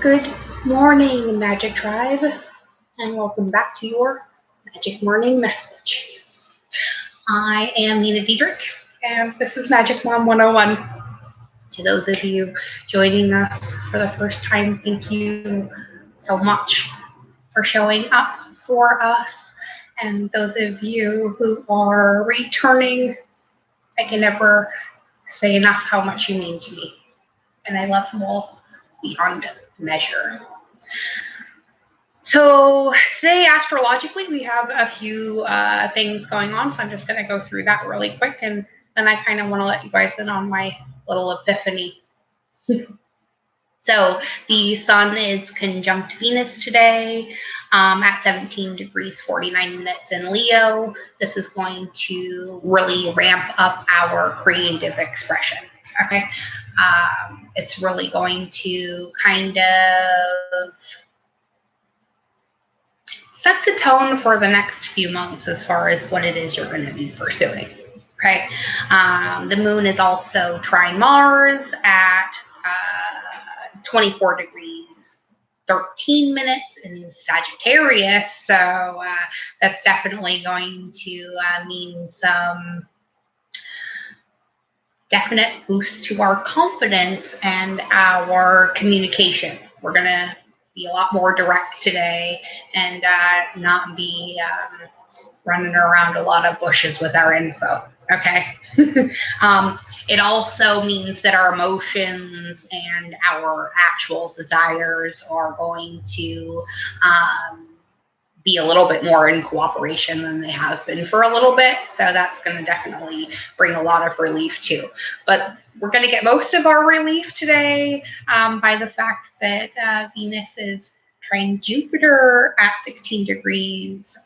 Good morning, Magic Tribe, and welcome back to your Magic Morning Message. I am Nina Diedrich, and this is Magic Mom 101. To those of you joining us for the first time, thank you so much for showing up for us. And those of you who are returning, I can never say enough how much you mean to me. And I love you all beyond measure. So today, astrologically, we have a few things going on. So I'm just going to go through that really quick. And then I kind of want to let you guys in on my little epiphany. So the sun is conjunct Venus today at 17 degrees 49 minutes in Leo. This is going to really ramp up our creative expression. Okay. It's really going to kind of set the tone for the next few months as far as what it is you're going to be pursuing. Okay. The moon is also trine Mars at 24 degrees 13 minutes in Sagittarius. So that's definitely going to mean some definite boost to our confidence and our communication. We're going to be a lot more direct today and not be running around a lot of bushes with our info. Okay. It also means that our emotions and our actual desires are going to be a little bit more in cooperation than they have been for a little bit. So that's going to definitely bring a lot of relief too. But we're going to get most of our relief today by the fact that Venus is trine Jupiter at 16 degrees,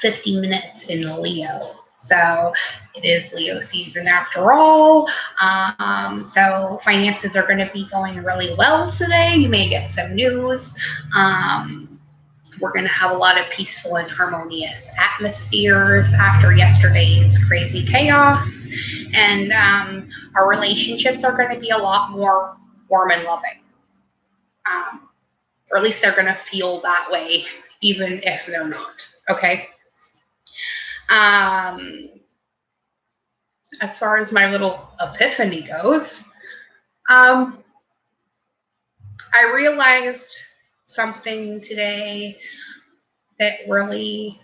50 minutes in Leo. So it is Leo season after all. So finances are going to be going really well today. You may get some news. We're going to have a lot of peaceful and harmonious atmospheres after yesterday's crazy chaos. And our relationships are going to be a lot more warm and loving. Or at least they're going to feel that way, even if they're not. Okay? As far as my little epiphany goes, I realized something today that really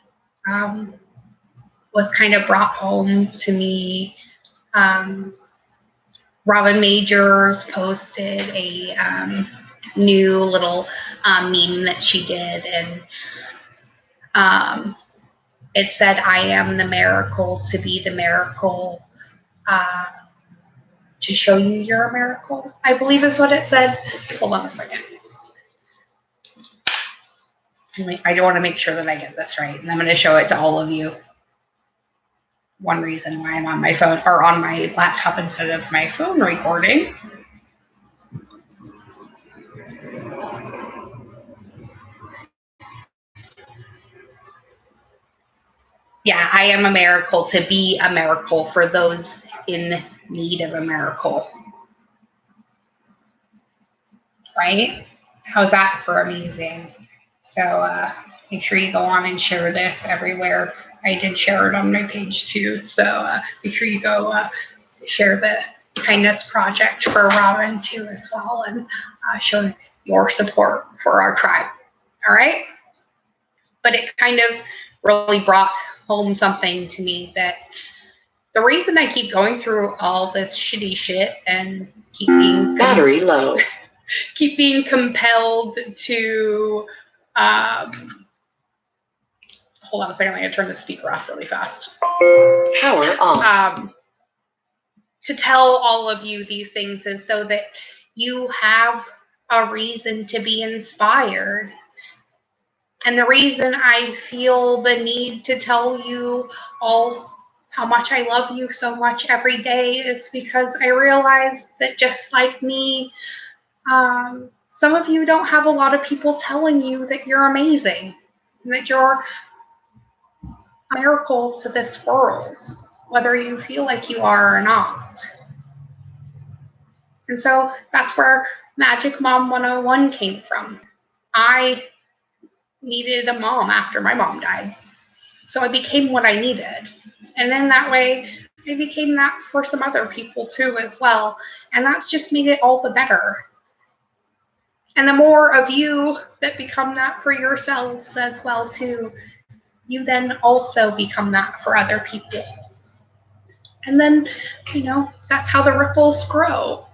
was kind of brought home to me. Robin Majors posted a new little meme that she did, and it said, "I am the miracle to be the miracle, to show you you're a miracle," I believe is what it said. Hold on a second. I want to make sure that I get this right, and I'm going to show it to all of you. One reason why I'm on my phone or on my laptop instead of my phone recording. Yeah, I am a miracle to be a miracle for those in need of a miracle. Right? How's that for amazing? So make sure you go on and share this everywhere. I did share it on my page too. So make sure you go share the kindness project for Robin too as well, and show your support for our tribe. All right? But it kind of really brought home something to me, that the reason I keep going through all this shitty shit and keep being battery low, keep being compelled to hold on a second, I'm going to turn the speaker off really fast. Power off. To tell all of you these things is so that you have a reason to be inspired. And the reason I feel the need to tell you all how much I love you so much every day is because I realize that just like me, some of you don't have a lot of people telling you that you're amazing, that you're a miracle to this world, whether you feel like you are or not. And so that's where Magic Mom 101 came from. I needed a mom after my mom died. So I became what I needed. And then that way, I became that for some other people too as well. And that's just made it all the better. And the more of you that become that for yourselves as well too, you then also become that for other people. And then, that's how the ripples grow.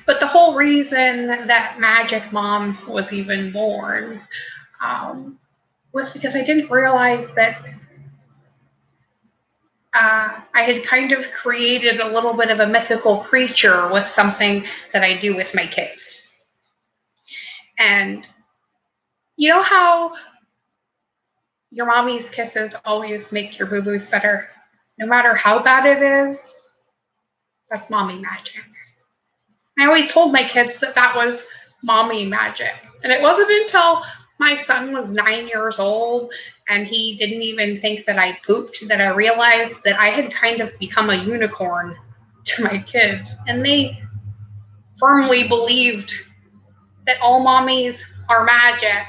But the whole reason that Magic Mom was even born was because I didn't realize that I had kind of created a little bit of a mythical creature with something that I do with my kids. And you know how your mommy's kisses always make your boo-boos better? No matter how bad it is, that's mommy magic. I always told my kids that was mommy magic. And it wasn't until my son was 9 years old and he didn't even think that I pooped that I realized that I had kind of become a unicorn to my kids. And they firmly believed that all mommies are magic,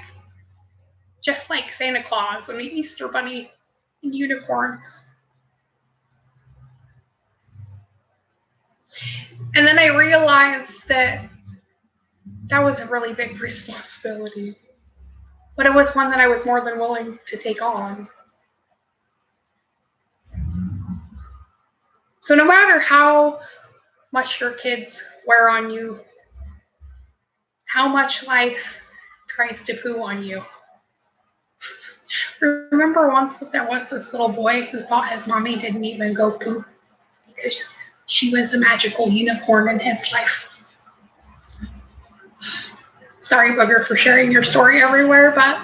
just like Santa Claus and the Easter Bunny and unicorns. And then I realized that was a really big responsibility. But it was one that I was more than willing to take on. So no matter how much your kids wear on you, how much life tries to poo on you. Remember once that there was this little boy who thought his mommy didn't even go poo because she was a magical unicorn in his life. Sorry, Booger, for sharing your story everywhere, but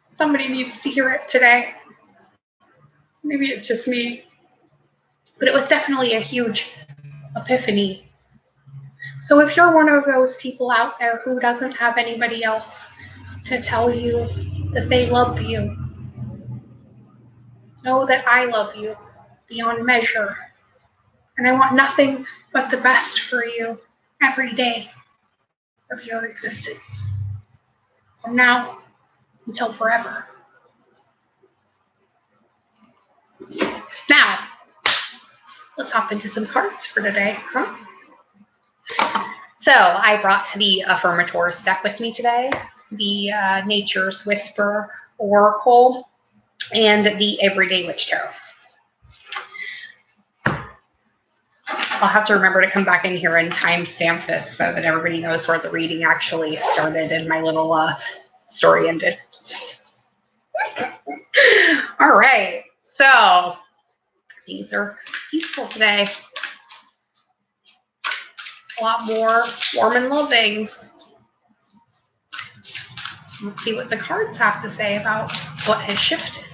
somebody needs to hear it today. Maybe it's just me. But it was definitely a huge epiphany. So if you're one of those people out there who doesn't have anybody else to tell you that they love you, know that I love you beyond measure. And I want nothing but the best for you every day of your existence. From now until forever. Now, let's hop into some cards for today, huh? So I brought the Affirmators deck with me today, the Nature's Whisper Oracle, and the Everyday Witch Tarot. I'll have to remember to come back in here and timestamp this so that everybody knows where the reading actually started and my little story ended. All right, so things are peaceful today. A lot more warm and loving. Let's see what the cards have to say about what has shifted.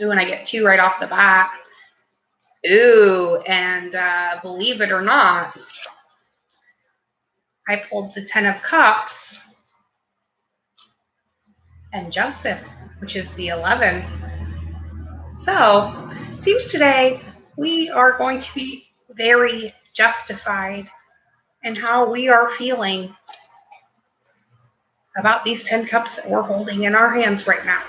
Ooh, and I get 2 right off the bat. Ooh, and believe it or not, I pulled the 10 of Cups and Justice, which is the 11. So, it seems today we are going to be very justified in how we are feeling about these 10 cups that we're holding in our hands right now.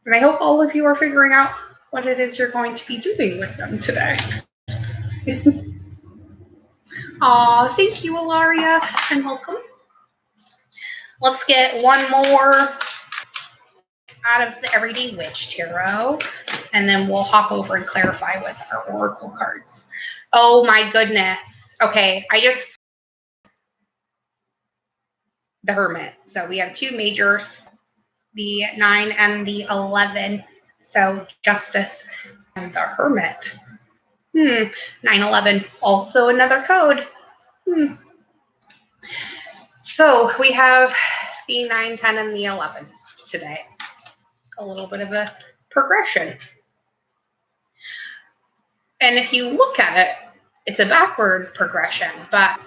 And I hope all of you are figuring out what it is you're going to be doing with them today. Aw, thank you, Ilaria, and welcome. Let's get one more out of the Everyday Witch Tarot, and then we'll hop over and clarify with our Oracle cards. Oh my goodness. Okay, the Hermit. So we have 2 majors, the 9 and the 11. So Justice and the Hermit. 911, also another code. So we have the 9, 10, and the 11 today. A little bit of a progression. And if you look at it, it's a backward progression, but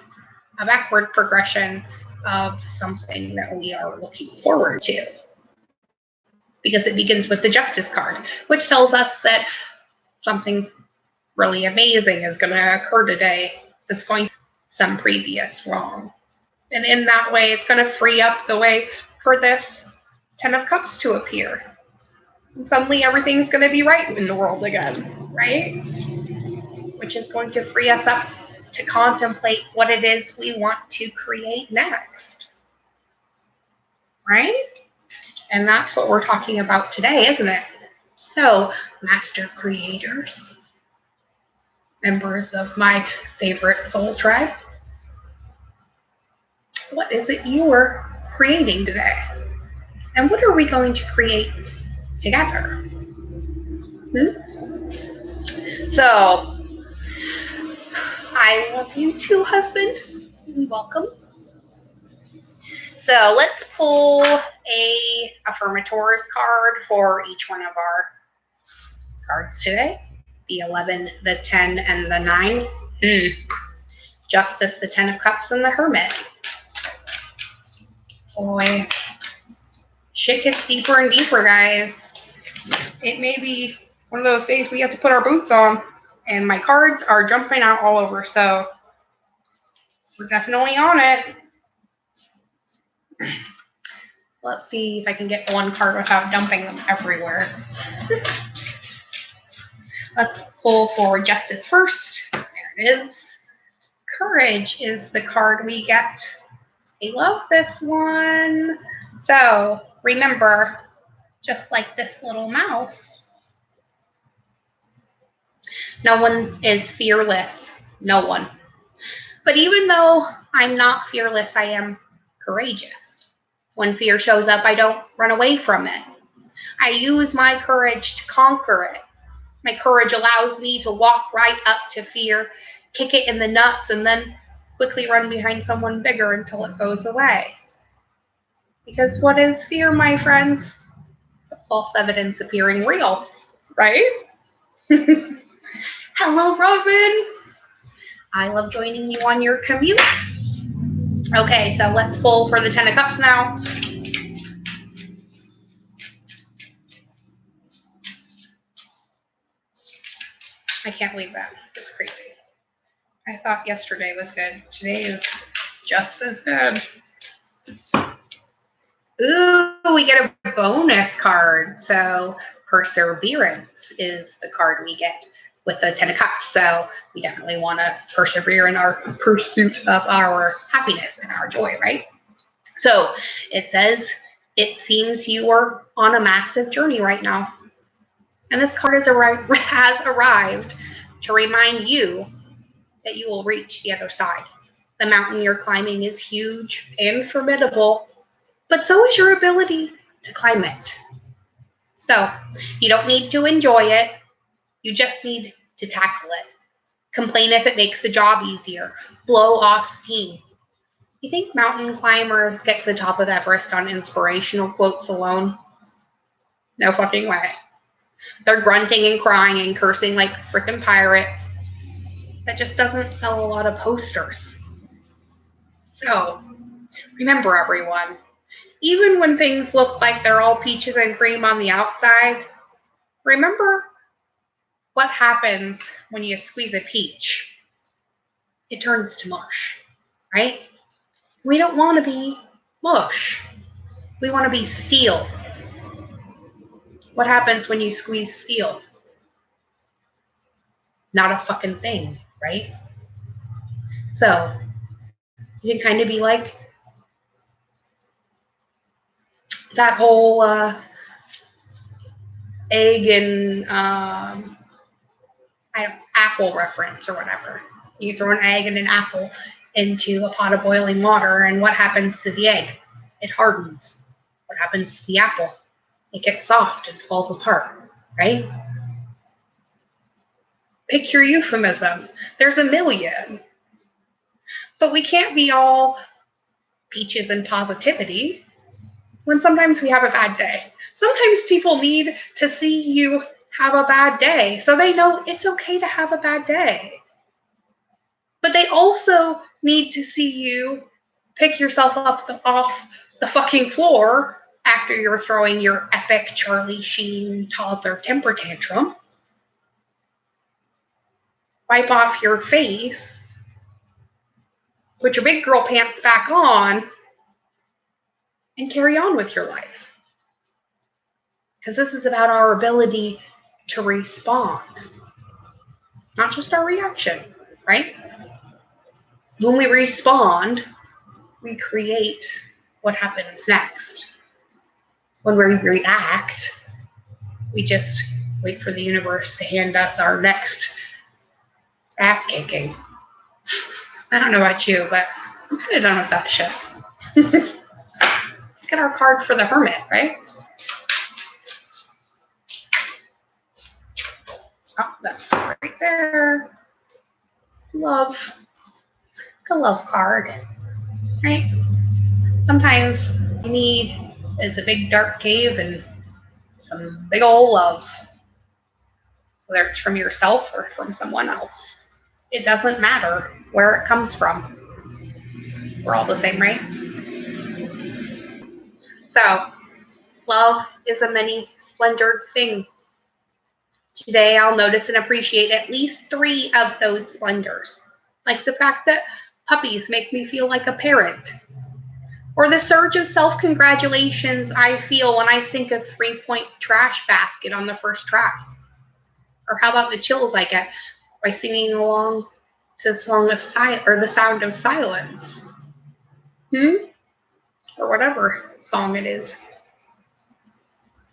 a backward progression of something that we are looking forward to. because it begins with the Justice card, which tells us that something really amazing is going to occur today that's going to some previous wrong. And in that way, it's going to free up the way for this Ten of Cups to appear. And suddenly everything's going to be right in the world again, right? Which is going to free us up to contemplate what it is we want to create next. Right? And that's what we're talking about today, isn't it? So, master creators, members of my favorite soul tribe, what is it you are creating today? And what are we going to create together? So, I love you too, husband. Welcome. So let's pull a affirmators card for each one of our cards today. The 11, the 10, and the 9. Justice, the 10 of Cups, and the Hermit. Boy, shit gets deeper and deeper, guys. It may be one of those days we have to put our boots on, and my cards are jumping out all over, so we're definitely on it. Let's see if I can get one card without dumping them everywhere. Let's pull for Justice first. There it is. Courage is the card we get. I love this one. So, remember, just like this little mouse, no one is fearless. No one. But even though I'm not fearless, I am courageous. When fear shows up, I don't run away from it. I use my courage to conquer it. My courage allows me to walk right up to fear, kick it in the nuts, and then quickly run behind someone bigger until it goes away. Because what is fear, my friends? False evidence appearing real, right? Hello, Robin. I love joining you on your commute. Okay, so let's pull for the 10 of Cups now. I can't believe that. It's crazy. I thought yesterday was good. Today is just as good. Ooh, we get a bonus card. So Perseverance is the card we get with the 10 of Cups. So we definitely want to persevere in our pursuit of our happiness and our joy, right? So it says, it seems you are on a massive journey right now. And this card has arrived to remind you that you will reach the other side. The mountain you're climbing is huge and formidable, but so is your ability to climb it. So you don't need to enjoy it. You just need to tackle it. Complain if it makes the job easier. Blow off steam. You think mountain climbers get to the top of Everest on inspirational quotes alone? No fucking way. They're grunting and crying and cursing like frickin' pirates. That just doesn't sell a lot of posters. So, remember everyone, even when things look like they're all peaches and cream on the outside, remember what happens when you squeeze a peach. It turns to mush, right? We don't want to be mush. We want to be steel. What happens when you squeeze steel? Not a fucking thing, right? So, you can kind of be like that whole egg and apple reference or whatever. You throw an egg and an apple into a pot of boiling water, and what happens to the egg? It hardens. What happens to the apple? It gets soft and falls apart, right? Pick your euphemism. There's a million. But we can't be all peaches and positivity when sometimes we have a bad day. Sometimes people need to see you have a bad day so they know it's okay to have a bad day. But they also need to see you pick yourself up off the fucking floor after you're throwing your epic Charlie Sheen toddler temper tantrum, wipe off your face, put your big girl pants back on, and carry on with your life. Because this is about our ability to respond, not just our reaction, right? When we respond, we create what happens next. When we react, we just wait for the universe to hand us our next ass kicking. I don't know about you, but I'm kind of done with that shit. Let's get our card for the Hermit, right? Oh, that's right there. Love. A love card, right? Sometimes you need is a big dark cave and some big old love, whether it's from yourself or from someone else. It doesn't matter where it comes from. We're all the same, right? So, love is a many-splendored thing. Today, I'll notice and appreciate at least 3 of those splendors, like the fact that puppies make me feel like a parent, or the surge of self-congratulations I feel when I sink a 3-point trash basket on the first track. Or how about the chills I get by singing along to the song of the sound of silence? Or whatever song it is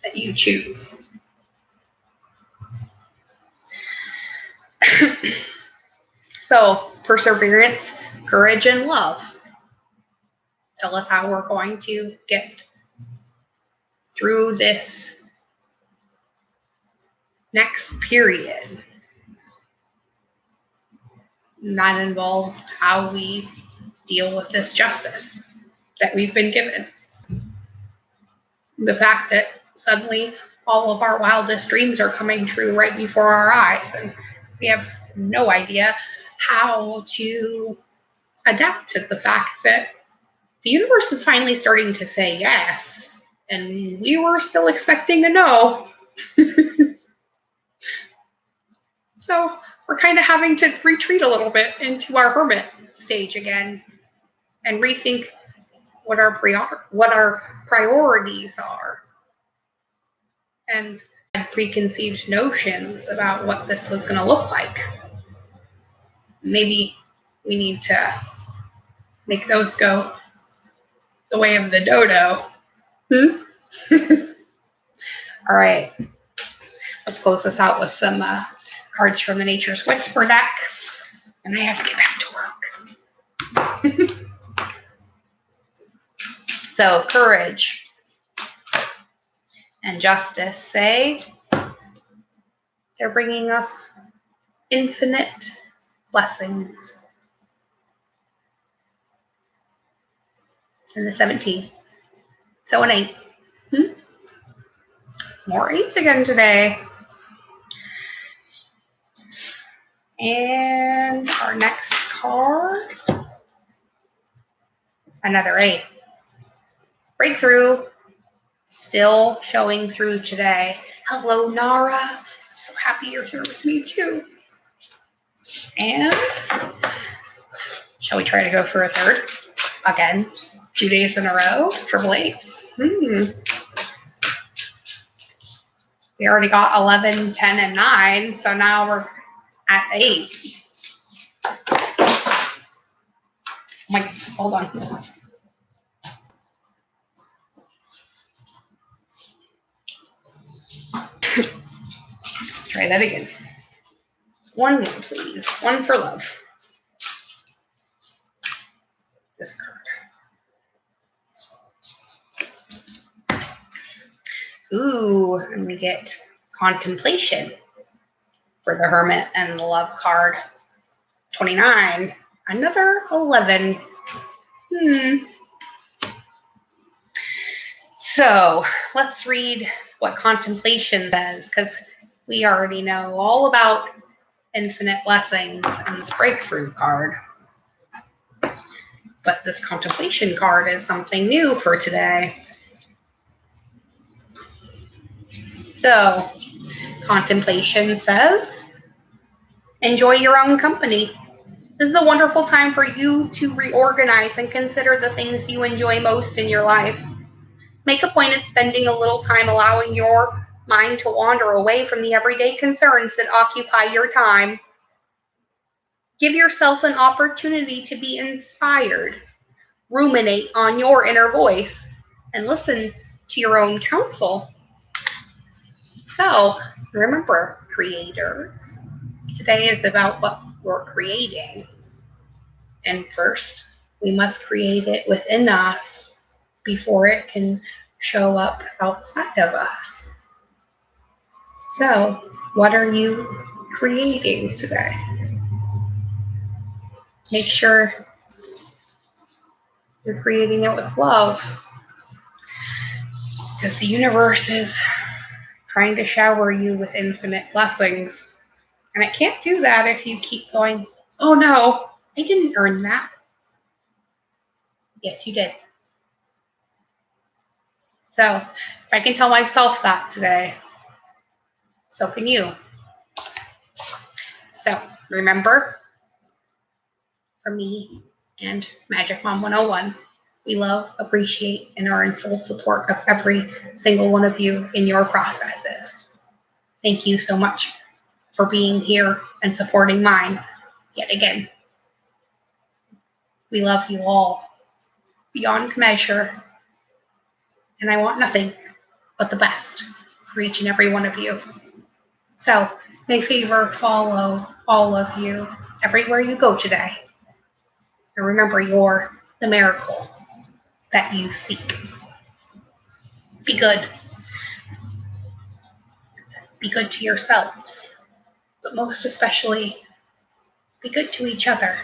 that you choose. So, perseverance, courage, and love tell us how we're going to get through this next period. And that involves how we deal with this justice that we've been given. The fact that suddenly all of our wildest dreams are coming true right before our eyes, and we have no idea how to adapt to the fact that the universe is finally starting to say yes, and we were still expecting a no. So we're kind of having to retreat a little bit into our hermit stage again and rethink what our priorities are, and had preconceived notions about what this was going to look like. Maybe we need to make those go the way of the dodo. All right. Let's close this out with some cards from the Nature's Whisper deck. And I have to get back to work. So, courage and justice say they're bringing us infinite blessings. And the 17. So an 8. More 8s again today. And our next card, another 8. Breakthrough, still showing through today. Hello, Nara. I'm so happy you're here with me too. And shall we try to go for a third? Again, 2 days in a row, triple 8s. We already got 11, 10, and 9, so now we're at 8. Oh my goodness, hold on. Try that again. 1 more, please. 1 for love. This card. Ooh, and we get contemplation for the Hermit and the love card. 29. Another 11. So let's read what contemplation says, because we already know all about infinite blessings and this breakthrough card. But this contemplation card is something new for today. So, contemplation says, enjoy your own company. This is a wonderful time for you to reorganize and consider the things you enjoy most in your life. Make a point of spending a little time allowing your mind to wander away from the everyday concerns that occupy your time. Give yourself an opportunity to be inspired. Ruminate on your inner voice and listen to your own counsel. So, remember, creators, today is about what we're creating. And first, we must create it within us before it can show up outside of us. So, what are you creating today? Make sure you're creating it with love, because the universe is trying to shower you with infinite blessings. And it can't do that if you keep going, oh no, I didn't earn that. Yes, you did. So, if I can tell myself that today, so can you. So, remember, from me and Magic Mom 101, we love, appreciate, and are in full support of every single one of you in your processes. Thank you so much for being here and supporting mine yet again. We love you all beyond measure, and I want nothing but the best for each and every one of you. So, may favor follow all of you everywhere you go today. And remember, you're the miracle that you seek. Be good. Be good to yourselves, but most especially, be good to each other.